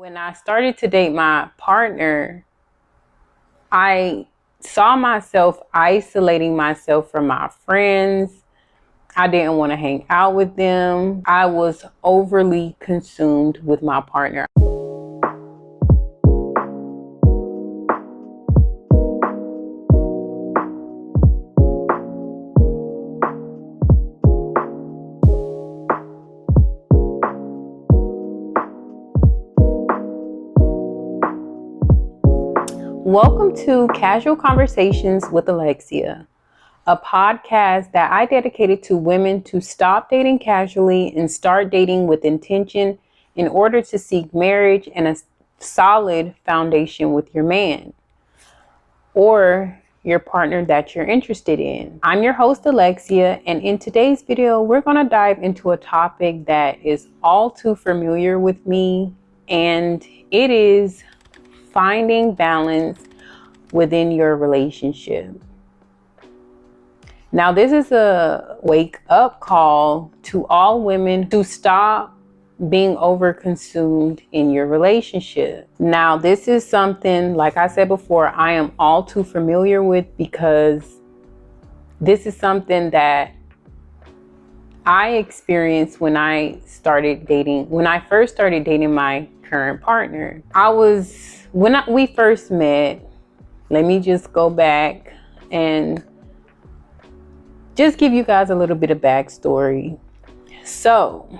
When I started to date my partner, I saw myself isolating myself from my friends. I didn't want to hang out with them. I was overly consumed with my partner. Welcome to Casual Conversations with Alexia, a podcast that I dedicated to women to stop dating casually and start dating with intention in order to seek marriage and a solid foundation with your man or your partner that you're interested in. I'm your host, Alexia, and in today's video, we're going to dive into a topic that is all too familiar with me, and it is finding balance within your relationship. Now, this is a wake-up call to all women to stop being overconsumed in your relationship. Now, this is something, like I said before, I am all too familiar with, because this is something that I experienced when I first started dating my current partner. When we first met, let me just go back and just give you guys a little bit of backstory. So,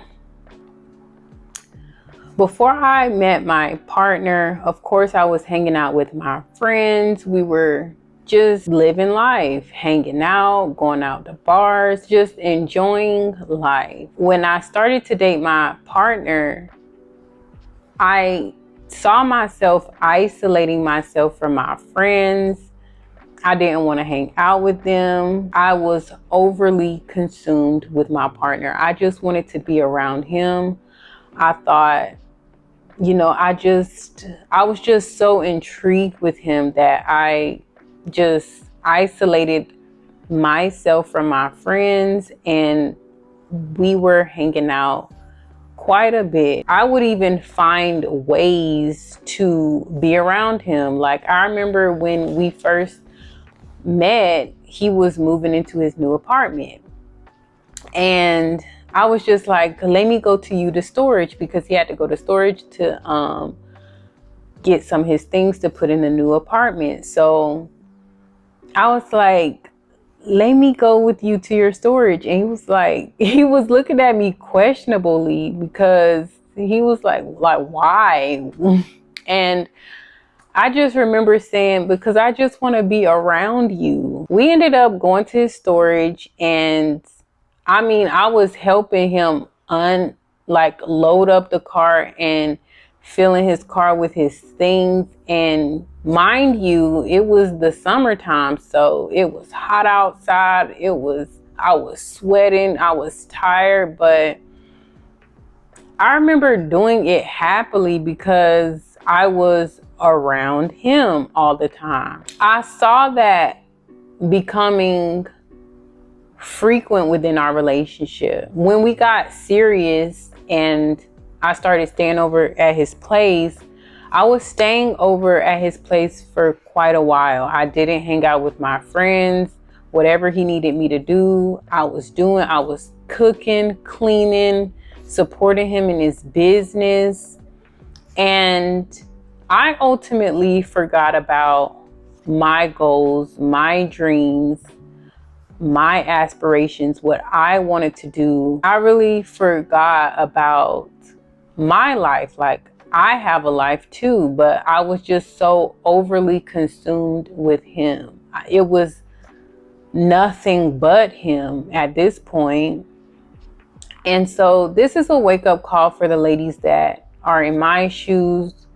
before I met my partner, of course, I was hanging out with my friends. We were just living life, hanging out, going out to bars, just enjoying life. When I started to date my partner, I saw myself isolating myself from my friends. I didn't want to hang out with them. I was overly consumed with my partner. I just wanted to be around him. I thought, I was just so intrigued with him that I just isolated myself from my friends, and we were hanging out quite a bit. I would even find ways to be around him. Like, I remember when we first met, he was moving into his new apartment, and I was just like, let me go to the storage, because he had to go to storage to get some of his things to put in the new apartment. So I was like, let me go with you to your storage. And he was looking at me questionably, because he was like, why? And I just remember saying, because I just want to be around you. We ended up going to his storage, and I was helping him load up the car and filling his car with his things. And mind you, it was the summertime, so it was hot outside. I was sweating, I was tired, but I remember doing it happily because I was around him all the time. I saw that becoming frequent within our relationship. When we got serious and I started staying over at his place, I was staying over at his place for quite a while. I didn't hang out with my friends. Whatever he needed me to do, I was doing. I was cooking, cleaning, supporting him in his business. And I ultimately forgot about my goals, my dreams, my aspirations, what I wanted to do. I really forgot about my life. Like, I have a life too, but I was just so overly consumed with him. It was nothing but him at this point. And so this is a wake-up call for the ladies that are in my shoes,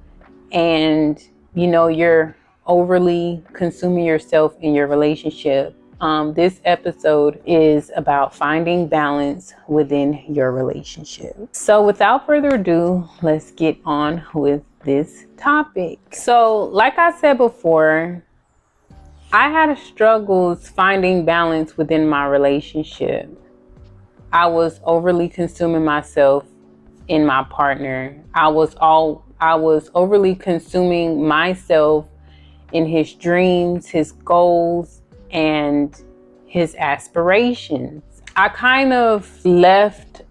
and you're overly consuming yourself in your relationship. This episode is about finding balance within your relationship. So without further ado, let's get on with this topic. So like I said before, I had struggles finding balance within my relationship. I was overly consuming myself in my partner. I was I was overly consuming myself in his dreams, his goals, and his aspirations. I kind of left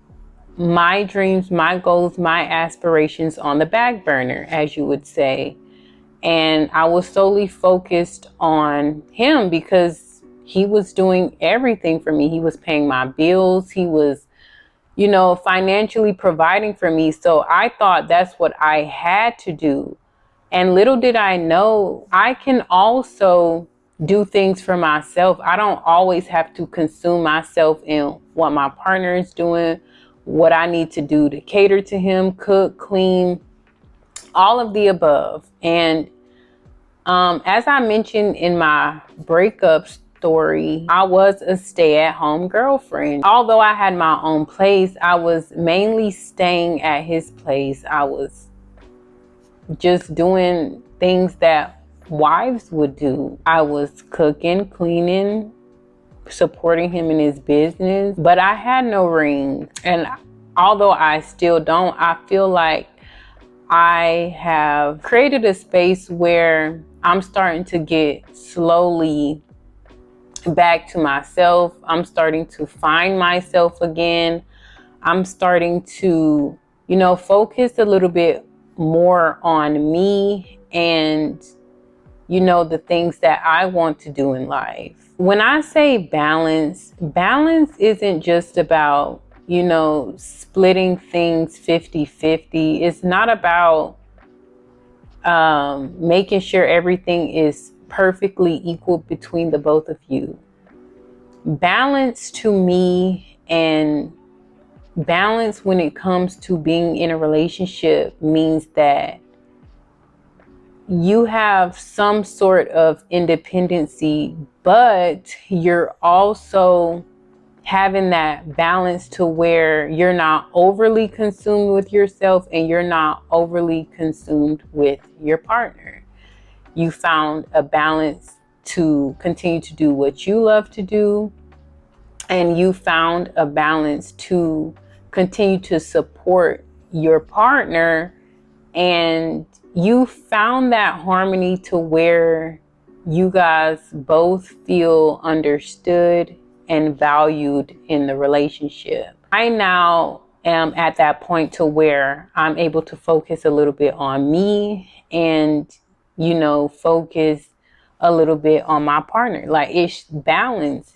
my dreams, my goals, my aspirations on the back burner, as you would say. And I was solely focused on him because he was doing everything for me. He was paying my bills. He was, financially providing for me. So I thought that's what I had to do. And little did I know, I can also do things for myself. I don't always have to consume myself in what my partner is doing, what I need to do to cater to him, cook, clean, all of the above. And as I mentioned in my breakup story, I was a stay-at-home girlfriend. Although I had my own place, I was mainly staying at his place. I was just doing things that wives would do. I was cooking, cleaning, supporting him in his business, but I had no ring. And although I still don't, I feel like I have created a space where I'm starting to get slowly back to myself. I'm starting to find myself again. I'm starting to, focus a little bit more on me and, the things that I want to do in life. When I say balance isn't just about, splitting things 50-50. It's not about making sure everything is perfectly equal between the both of you. Balance to me, and balance when it comes to being in a relationship, means that you have some sort of independency, but you're also having that balance to where you're not overly consumed with yourself and you're not overly consumed with your partner. You found a balance to continue to do what you love to do, and you found a balance to continue to support your partner, and you found that harmony to where you guys both feel understood and valued in the relationship. I now am at that point to where I'm able to focus a little bit on me and, focus a little bit on my partner. Like, it's balance.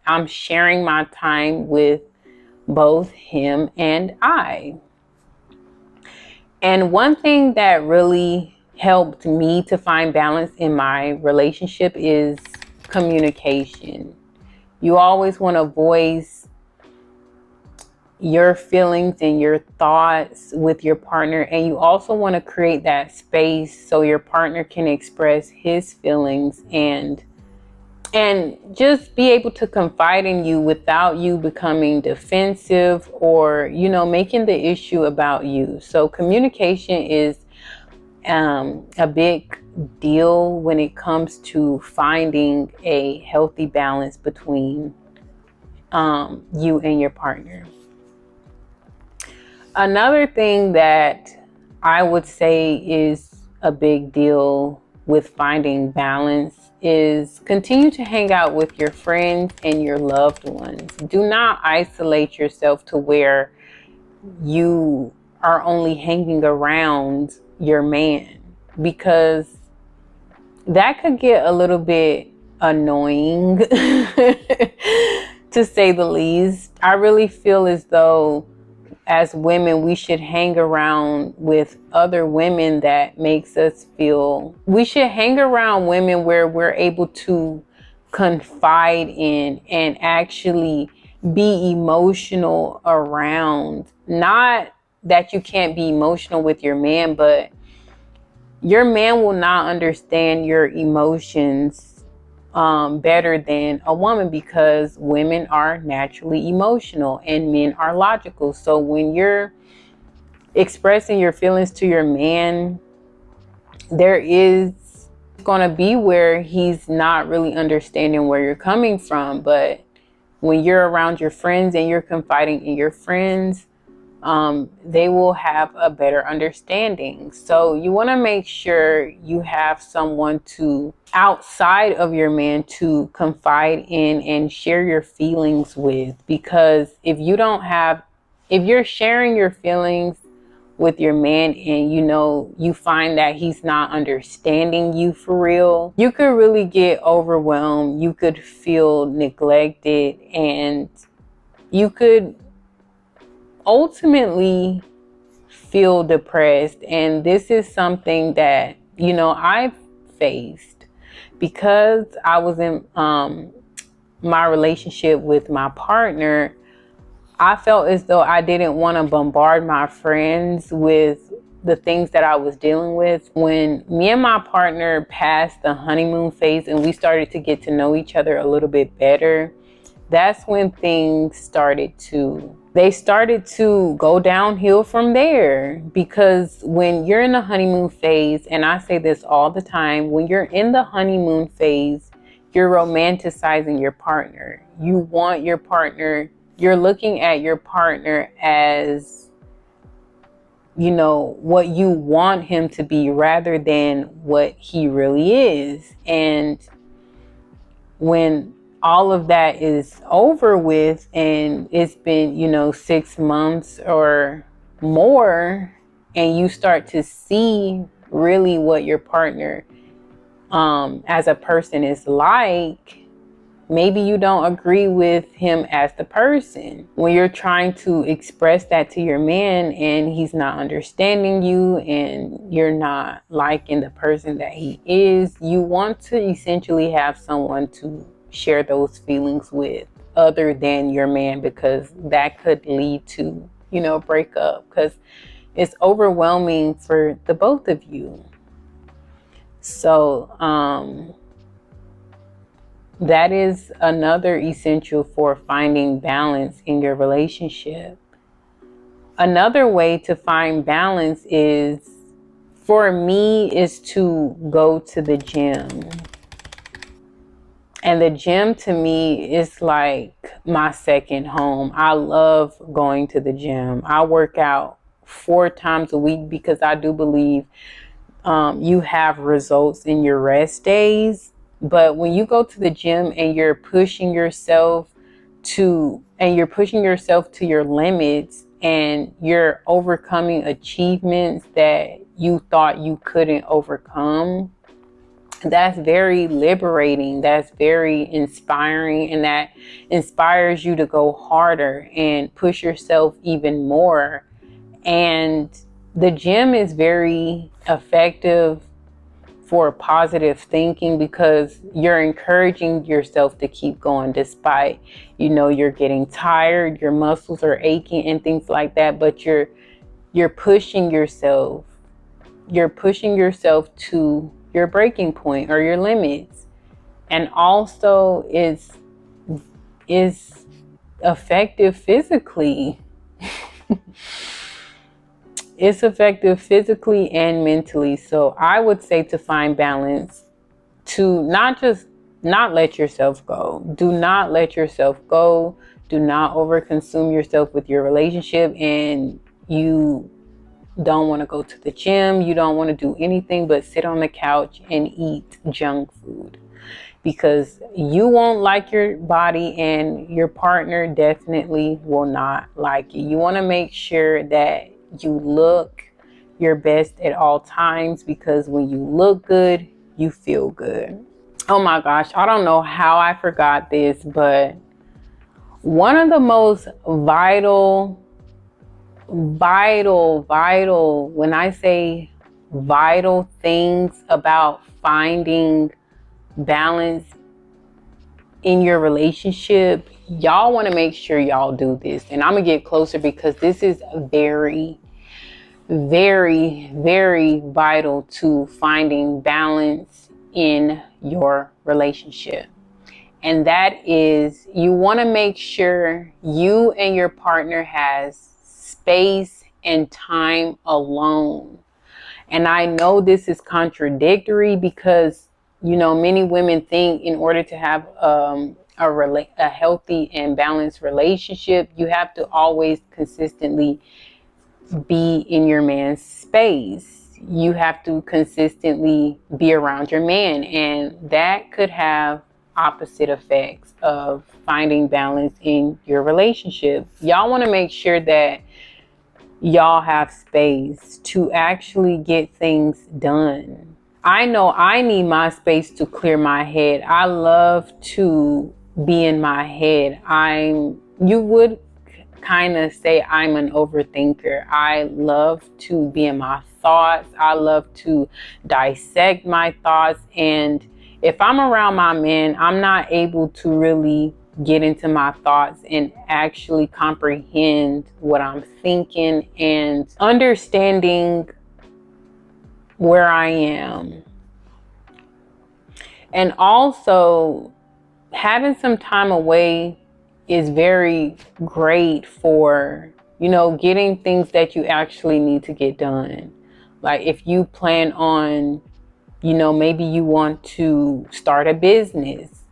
I'm sharing my time with both him and I. And one thing that really helped me to find balance in my relationship is communication. You always want to voice your feelings and your thoughts with your partner. And you also want to create that space so your partner can express his feelings and just be able to confide in you without you becoming defensive or, making the issue about you. So communication is a big deal when it comes to finding a healthy balance between you and your partner. Another thing that I would say is a big deal with finding balance is continue to hang out with your friends and your loved ones. Do not isolate yourself to where you are only hanging around your man, because that could get a little bit annoying to say the least. I really feel as though as women, we should hang around with other women that makes us feel. We should hang around women where we're able to confide in and actually be emotional around. Not that you can't be emotional with your man, but your man will not understand your emotions better than a woman, because women are naturally emotional and men are logical. So when you're expressing your feelings to your man, there is going to be where he's not really understanding where you're coming from. But when you're around your friends and you're confiding in your friends, they will have a better understanding. So you want to make sure you have someone to outside of your man to confide in and share your feelings with, because if you're sharing your feelings with your man and you find that he's not understanding you for real, you could really get overwhelmed. You could feel neglected, and you could ultimately feel depressed. And this is something that I've faced because I was in my relationship with my partner. I felt as though I didn't want to bombard my friends with the things that I was dealing with. When me and my partner passed the honeymoon phase and we started to get to know each other a little bit better, that's when things started to go downhill from there. Because when you're in the honeymoon phase, and I say this all the time, when you're in the honeymoon phase, you're romanticizing your partner. You want your partner, you're looking at your partner as, what you want him to be rather than what he really is. And when all of that is over with and it's been, 6 months or more, and you start to see really what your partner as a person is like, maybe you don't agree with him as the person. When you're trying to express that to your man and he's not understanding you and you're not liking the person that he is, you want to essentially have someone to share those feelings with other than your man, because that could lead to, breakup, because it's overwhelming for the both of you. So, that is another essential for finding balance in your relationship. Another way to find balance for me, is to go to the gym. And the gym to me is like my second home. I love going to the gym. I work out 4 times a week because I do believe you have results in your rest days. But when you go to the gym and you're pushing yourself to your limits, and you're overcoming achievements that you thought you couldn't overcome, that's very liberating. That's very inspiring. And that inspires you to go harder and push yourself even more. And the gym is very effective for positive thinking, because you're encouraging yourself to keep going despite, you're getting tired, your muscles are aching and things like that, but you're pushing yourself. You're pushing yourself to your breaking point or your limits. And also is effective physically. It's effective physically and mentally. So I would say to find balance, to not let yourself go. Do not let yourself go. Do not overconsume yourself with your relationship, and you don't want to go to the gym. You don't want to do anything but sit on the couch and eat junk food, because you won't like your body and your partner definitely will not like you. You want to make sure that you look your best at all times, because when you look good, you feel good. Oh my gosh, I don't know how I forgot this, but one of the most vital, when I say vital things about finding balance in your relationship, y'all want to make sure y'all do this. And I'm gonna get closer because this is very, very, very vital to finding balance in your relationship. And that is, you want to make sure you and your partner has space and time alone. And I know this is contradictory because, many women think in order to have a healthy and balanced relationship, you have to always consistently be in your man's space. You have to consistently be around your man, and that could have opposite effects of finding balance in your relationship. Y'all want to make sure that y'all have space to actually get things done. I know I need my space to clear my head. I love to be in my head. You would kind of say I'm an overthinker. I love to be in my thoughts. I love to dissect my thoughts. And if I'm around my man, I'm not able to really get into my thoughts and actually comprehend what I'm thinking and understanding where I am. And also, having some time away is very great for, getting things that you actually need to get done. Like if you plan on, maybe you want to start a business,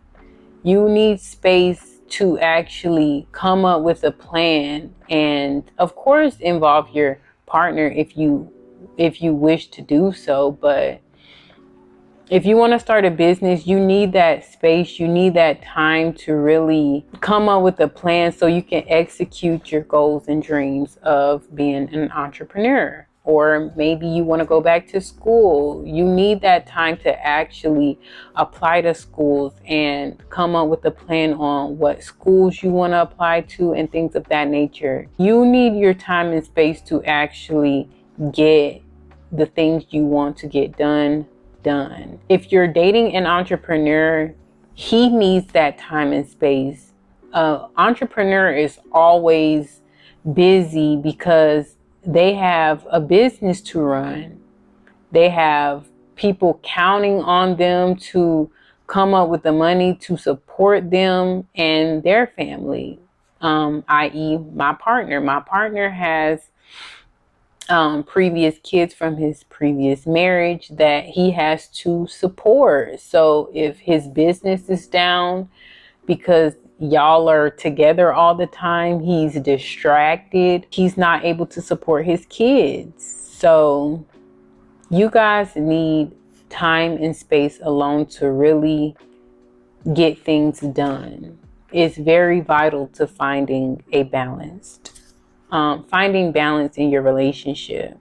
you need space to actually come up with a plan, and of course involve your partner if you wish to do so. But if you want to start a business, you need that space, you need that time to really come up with a plan so you can execute your goals and dreams of being an entrepreneur. Or maybe you want to go back to school. You need that time to actually apply to schools and come up with a plan on what schools you want to apply to and things of that nature. You need your time and space to actually get the things you want to get done. If you're dating an entrepreneur, he needs that time and space. Entrepreneur is always busy because they have a business to run. They have people counting on them to come up with the money to support them and their family, i.e. my partner. My partner has previous kids from his previous marriage that he has to support. So if his business is down because y'all are together all the time, he's distracted, he's not able to support his kids. So you guys need time and space alone to really get things done. It's very vital to finding balance in your relationship.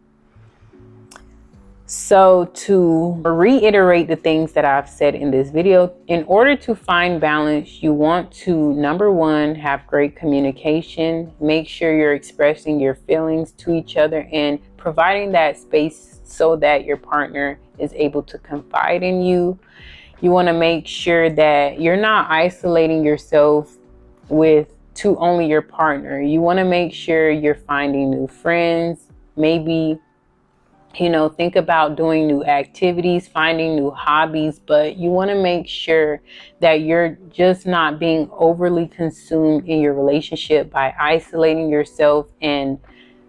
So to reiterate the things that I've said in this video, in order to find balance, you want to, number one, have great communication. Make sure you're expressing your feelings to each other and providing that space so that your partner is able to confide in you. You want to make sure that you're not isolating yourself to only your partner. You want to make sure you're finding new friends. Maybe, think about doing new activities, finding new hobbies, but you want to make sure that you're just not being overly consumed in your relationship by isolating yourself and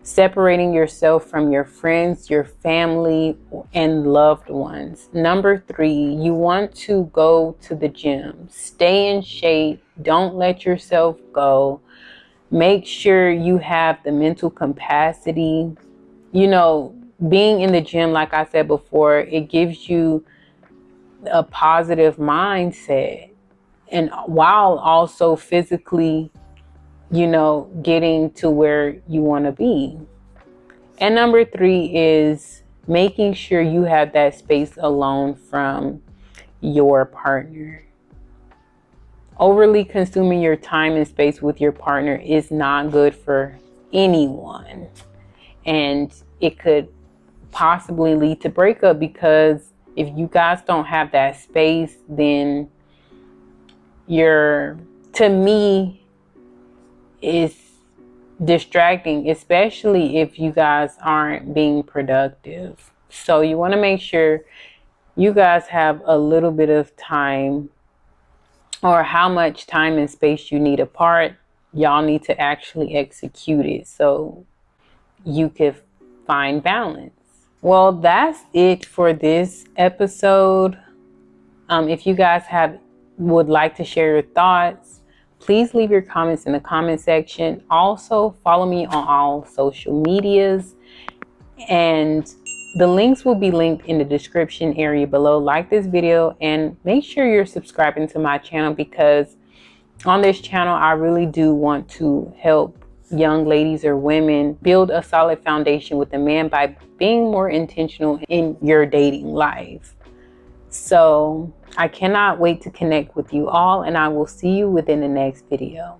separating yourself from your friends, your family, and loved ones. Number 3, you want to go to the gym. Stay in shape. Don't let yourself go. Make sure you have the mental capacity. Being in the gym, like I said before, it gives you a positive mindset. And while also physically, getting to where you want to be. And number 3 is making sure you have that space alone from your partner. Overly consuming your time and space with your partner is not good for anyone. And it could possibly lead to breakup, because if you guys don't have that space, then to me, it's distracting, especially if you guys aren't being productive. So you want to make sure you guys have a little bit of time, or how much time and space you need apart. Y'all need to actually execute it so you can find balance. Well, that's it for this episode. If you guys have would like to share your thoughts, please leave your comments in the comment section. Also, follow me on all social medias, and the links will be linked in the description area below. Like this video and make sure you're subscribing to my channel, because on this channel, I really do want to help young ladies or women build a solid foundation with a man by being more intentional in your dating life. So I cannot wait to connect with you all, and I will see you within the next video.